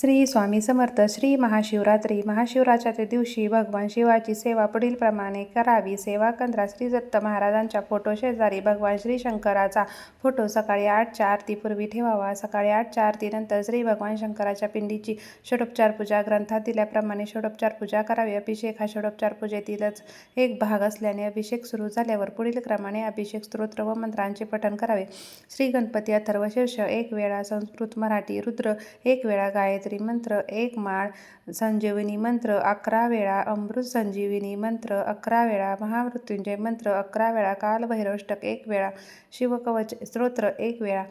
श्री स्वामी समर्थ. श्री महाशिवरात्री. महाशिवरात्रीच्या दिवशी भगवान शिवाची सेवा पुढीलप्रमाणे करावी. सेवा केंद्रात श्री दत्त महाराजांच्या फोटो शेजारी भगवान श्री शंकराचा फोटो सकाळी 8च्या आरतीपूर्वी ठेवावा. सकाळी 8च्या आरतीनंतर श्री भगवान शंकराच्या पिंडीची षोडोपचार पूजा ग्रंथात दिल्याप्रमाणे षोडोपचार पूजा करावी. अभिषेक हा षोडोपचार पूजेतीलच एक भाग असल्याने अभिषेक सुरू झाल्यावर पुढील क्रमाने अभिषेक स्तोत्र व मंत्रांचे पठण करावे. श्री गणपती अथर्व शीर्ष 1 वेळा, संस्कृत मराठी रुद्र 1 वेळा, गायत्री मंत्र 1 माळ, संजीवनी मंत्र 11 वेळा, अमृत संजीवनी मंत्र 11 वेळा, महामृत्युंजय मंत्र 11 वेळा, कालभैरवाष्टक 1 वेळा, शिवकवच स्तोत्र 1 वेळा,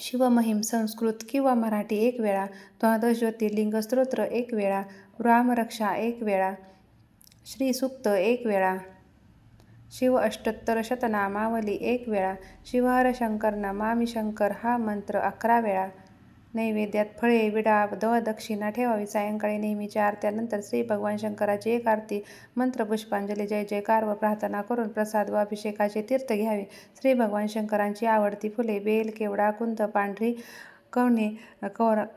शिवमहिम संस्कृत किंवा मराठी 1 वेळा, द्वादश ज्योतिर्लिंग स्तोत्र 1 वेळा, रामरक्षा 1 वेळा, श्री सूक्त 1 वेळा, शिव अष्टोत्तर शतनामावली 1 वेळा, शिवहर शंकर नमामि शंकर हा मंत्र 11 वेळा. नैवेद्यात फळे, विडा व दक्षिणा ठेवावी. सायंकाळी नेहमीच्या आरत्यानंतर श्री भगवान शंकराची एक आरती, मंत्र, पुष्पांजली, जय जयकार व प्रार्थना करून प्रसाद व अभिषेकाचे तीर्थ घ्यावे. श्री भगवान शंकरांची आवडती फुले बेल, केवडा, कुंद, पांढरी कवणे,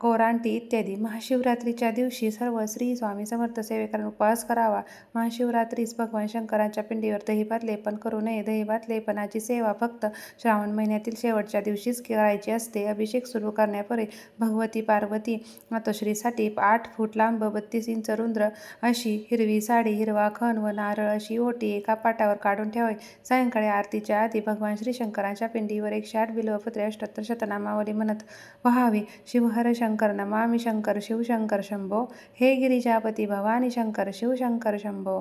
कोरांटी इत्यादी. महाशिवरात्रीच्या दिवशी सर्व श्री स्वामी समर्थ सेवेकरांनी उपवास करावा. महाशिवरात्रीस भगवान शंकरांच्या पिंडीवर दहीभात लेपन करू नये. दहीभात लेपनाची सेवा फक्त श्रावण महिन्यातील शेवटच्या दिवशीच करायची असते. अभिषेक सुरू करण्यापूर्वी भगवती पार्वती मातोश्रीसाठी 8 फूट लांब 32 इंच रुंद अशी हिरवी साडी, हिरवा खण व नारळ अशी ओटी एका पाटावर काढून ठेवावी. सायंकाळी आरतीच्या आधी भगवान श्री शंकरांच्या पिंडीवर 108 बिल्वपत्रे, अष्टोत्तर शतनामावली म्हणत वहावी. शिवहर शंकर नमामि शंकर शिवशंकर शंभो, हे गिरिजापती भवानी शंकर शिवशंकर शंभो.